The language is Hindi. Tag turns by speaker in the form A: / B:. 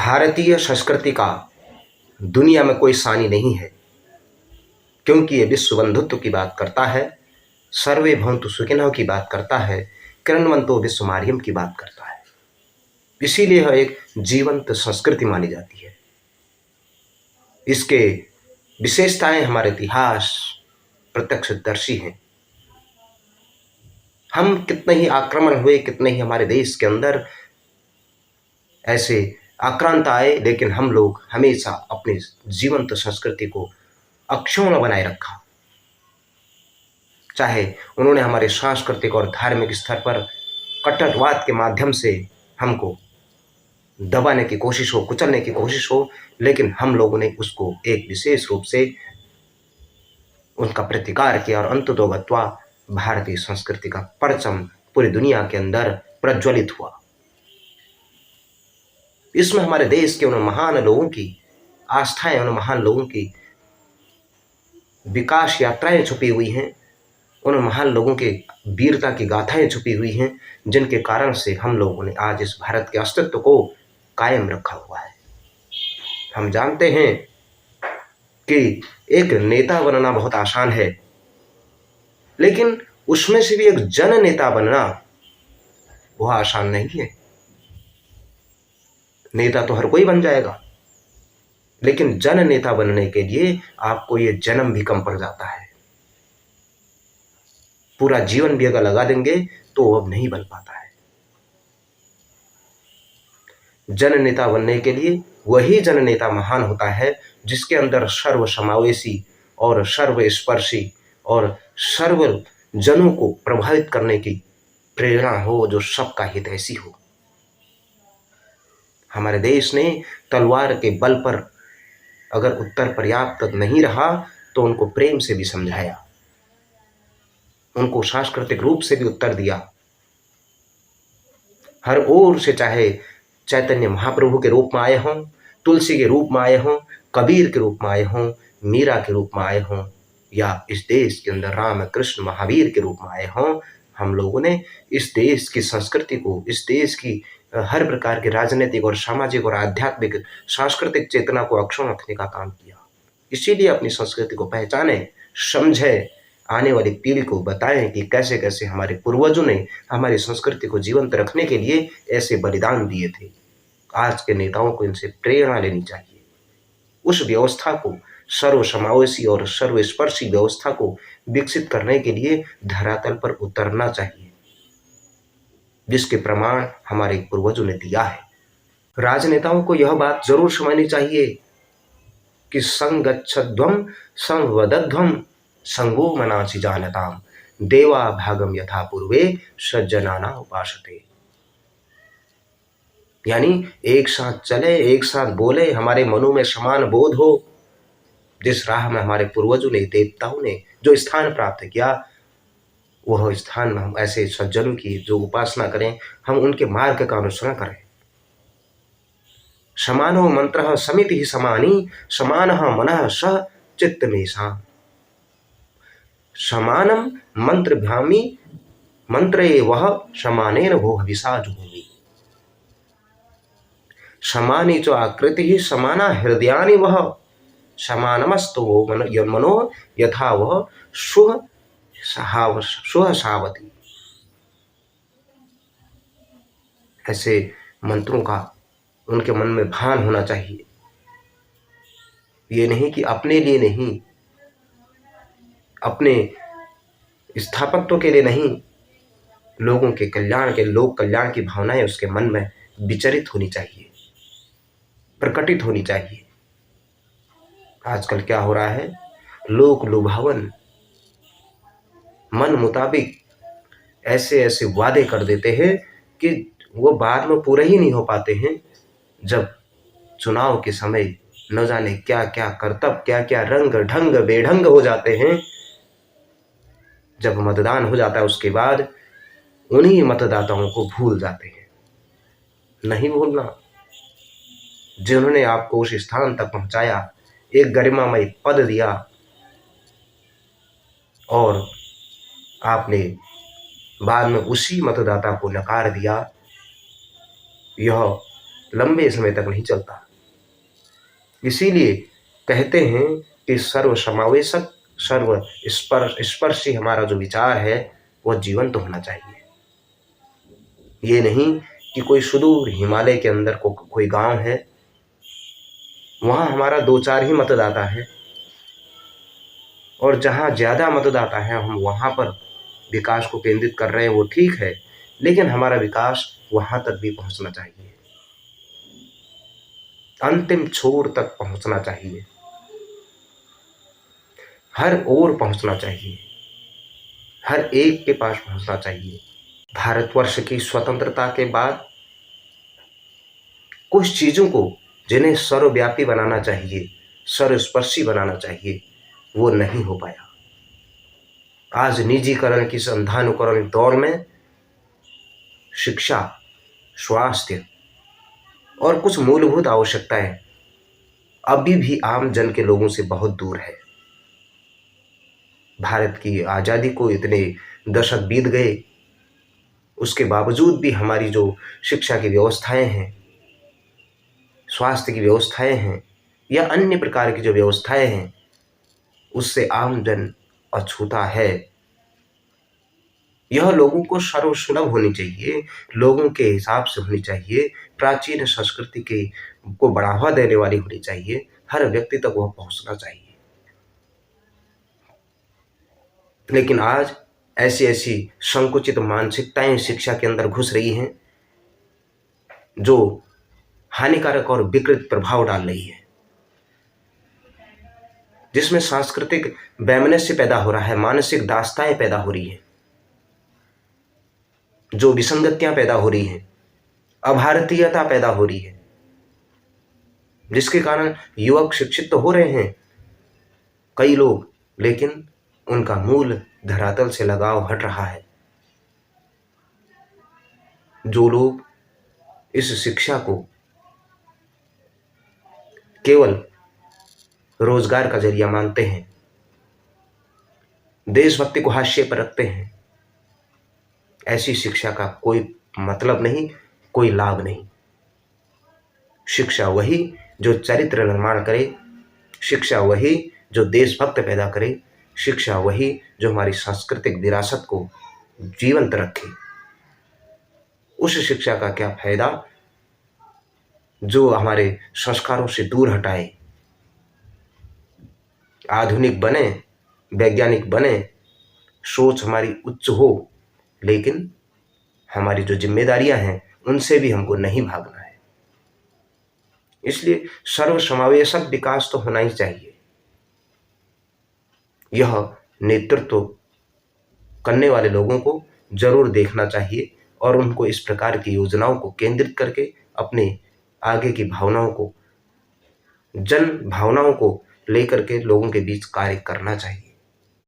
A: भारतीय संस्कृति का दुनिया में कोई सानी नहीं है, क्योंकि ये विश्व बंधुत्व की बात करता है, सर्वे भवन्तु सुखिनः की बात करता है, किरणवन्तो विश्वमार्यम की बात करता है। इसीलिए यह एक जीवंत संस्कृति मानी जाती है। इसके विशेषताएं हमारे इतिहास प्रत्यक्षदर्शी हैं। हम कितने ही आक्रमण हुए, कितने ही हमारे देश के अंदर ऐसे आक्रांत आए, लेकिन हम लोग हमेशा अपनी जीवंत संस्कृति को अक्षुण्ण बनाए रखा। चाहे उन्होंने हमारे सांस्कृतिक और धार्मिक स्तर पर कट्टरवाद के माध्यम से हमको दबाने की कोशिश हो, कुचलने की कोशिश हो, लेकिन हम लोगों ने उसको एक विशेष रूप से उनका प्रतिकार किया और अंततो गत्वा भारतीय संस्कृति का परचम पूरी दुनिया के अंदर प्रज्वलित हुआ। इसमें हमारे देश के उन महान लोगों की आस्थाएं, उन महान लोगों की विकास यात्राएं छुपी हुई हैं, उन महान लोगों के वीरता की गाथाएं छुपी हुई हैं, जिनके कारण से हम लोगों ने आज इस भारत के अस्तित्व को कायम रखा हुआ है। हम जानते हैं कि एक नेता बनना बहुत आसान है, लेकिन उसमें से भी एक जन नेता बनना वह आसान नहीं है। नेता तो हर कोई बन जाएगा, लेकिन जन नेता बनने के लिए आपको ये जन्म भी कम पड़ जाता है। पूरा जीवन भी अगर लगा देंगे तो वो अब नहीं बन पाता है। जन नेता बनने के लिए वही जन नेता महान होता है जिसके अंदर सर्व समावेशी और सर्वस्पर्शी और सर्व जनों को प्रभावित करने की प्रेरणा हो, जो सबका हितैषी हो। हमारे देश ने तलवार के बल पर अगर उत्तर पर्याप्त नहीं रहा तो उनको प्रेम से भी समझाया, उनको सांस्कृतिक रूप से भी उत्तर दिया। हर ओर से, चाहे चैतन्य महाप्रभु के रूप में आए हों, तुलसी के रूप में आए हों, कबीर के रूप में आए हों, मीरा के रूप में आए हों, या इस देश के अंदर राम कृष्ण महावीर के रूप में आए हों, हम लोगों ने इस देश की संस्कृति को, इस देश की हर प्रकार की राजनीतिक और सामाजिक और आध्यात्मिक सांस्कृतिक चेतना को अक्षुण्ण रखने का काम किया। इसीलिए अपनी संस्कृति को पहचानें, समझें, आने वाली पीढ़ी को बताएं कि कैसे कैसे हमारे पूर्वजों ने हमारी संस्कृति को जीवंत रखने के लिए ऐसे बलिदान दिए थे। आज के नेताओं को इनसे प्रेरणा लेनी चाहिए। उस व्यवस्था को, सर्व समावेशी और सर्वस्पर्शी व्यवस्था को विकसित करने के लिए धरातल पर उतरना चाहिए, जिसके प्रमाण हमारे पूर्वजों ने दिया है। राजनेताओं को यह बात जरूर समझनी चाहिए कि संगच्छध्वम संवदध्वम संगो मनासि जानताम देवा भागम यथा पूर्वे सज्जनाना उपासते। यानी एक साथ चले, एक साथ बोले, हमारे मनों में समान बोध हो। जिस राह में हमारे पूर्वजों ने, देवताओं ने जो स्थान प्राप्त किया, वह स्थान में हम ऐसे सज्जनों की जो उपासना करें, हम उनके मार्ग का अनुसरण करें। समानो मंत्रः समितिः समानी समानः मनः सह चित्तमेषाम्। समानम मंत्रभ्यामी मंत्रे वह समानेन भो हविषा जुहोमि। समानी च आकृतिः समाना हृदयानि वह समानमस्तु मनो यथा वह शुह सावती। ऐसे मंत्रों का उनके मन में भान होना चाहिए। ये नहीं कि अपने लिए नहीं, अपने स्थापत्व के लिए नहीं, लोगों के कल्याण के, लोक कल्याण की भावनाएं उसके मन में विचरित होनी चाहिए, प्रकटित होनी चाहिए। आजकल क्या हो रहा है, लोक लुभावन मन मुताबिक ऐसे ऐसे वादे कर देते हैं कि वो बाद में पूरे ही नहीं हो पाते हैं। जब चुनाव के समय न जाने क्या क्या करतब, क्या क्या रंग ढंग बेढंग हो जाते हैं। जब मतदान हो जाता है उसके बाद उन्हीं मतदाताओं को भूल जाते हैं। नहीं भूलना। जिन्होंने आपको उस स्थान तक पहुंचाया, एक गरिमामय पद दिया, और आपने बाद में उसी मतदाता को नकार दिया, यह लंबे समय तक नहीं चलता। इसीलिए कहते हैं कि सर्वसमावेशक स्पर्शी हमारा जो विचार है वह जीवंत होना चाहिए। ये नहीं कि कोई सुदूर हिमालय के अंदर कोई गांव है, वहां हमारा 2-4 ही मतदाता है और जहां ज़्यादा मतदाता है हम वहां पर विकास को केंद्रित कर रहे हैं, वो ठीक है, लेकिन हमारा विकास वहां तक भी पहुंचना चाहिए, अंतिम छोर तक पहुंचना चाहिए, हर ओर पहुंचना चाहिए, हर एक के पास पहुंचना चाहिए। भारतवर्ष की स्वतंत्रता के बाद कुछ चीज़ों को जिन्हें सर्वव्यापी बनाना चाहिए, सर्वस्पर्शी बनाना चाहिए, वो नहीं हो पाया। आज निजीकरण की संधानुकरण दौर में शिक्षा, स्वास्थ्य और कुछ मूलभूत आवश्यकताएं अभी भी आम जन के लोगों से बहुत दूर है। भारत की आज़ादी को इतने दशक बीत गए, उसके बावजूद भी हमारी जो शिक्षा की व्यवस्थाएं हैं, स्वास्थ्य की व्यवस्थाएं हैं या अन्य प्रकार की जो व्यवस्थाएं हैं, उससे आम जन अछूता है। यह लोगों को सर्वसुलभ होनी चाहिए, लोगों के हिसाब से होनी चाहिए, प्राचीन संस्कृति के को बढ़ावा देने वाली होनी चाहिए, हर व्यक्ति तक वह पहुंचना चाहिए। लेकिन आज ऐसी ऐसी संकुचित मानसिकताएं शिक्षा के अंदर घुस रही हैं जो हानिकारक और विकृत प्रभाव डाल रही है, जिसमें सांस्कृतिक वैमनस्य पैदा हो रहा है, मानसिक दास्ताएं पैदा हो रही हैं, जो विसंगतियां पैदा हो रही हैं, अभारतीयता पैदा हो रही है, जिसके कारण युवक शिक्षित तो हो रहे हैं कई लोग, लेकिन उनका मूल धरातल से लगाव हट रहा है। जो लोग इस शिक्षा को केवल रोजगार का जरिया मानते हैं, देशभक्ति को हाशिए पर रखते हैं, ऐसी शिक्षा का कोई मतलब नहीं, कोई लाभ नहीं। शिक्षा वही जो चरित्र निर्माण करे, शिक्षा वही जो देशभक्त पैदा करे, शिक्षा वही जो हमारी सांस्कृतिक विरासत को जीवंत रखे। उस शिक्षा का क्या फायदा जो हमारे संस्कारों से दूर हटाए, आधुनिक बने, वैज्ञानिक बने, सोच हमारी उच्च हो, लेकिन हमारी जो जिम्मेदारियां हैं उनसे भी हमको नहीं भागना है। इसलिए सर्वसमावेशक विकास तो होना ही चाहिए। यह नेतृत्व करने वाले लोगों को जरूर देखना चाहिए और उनको इस प्रकार की योजनाओं को केंद्रित करके अपने आगे की भावनाओं को, जन भावनाओं को लेकर के लोगों के बीच कार्य करना चाहिए।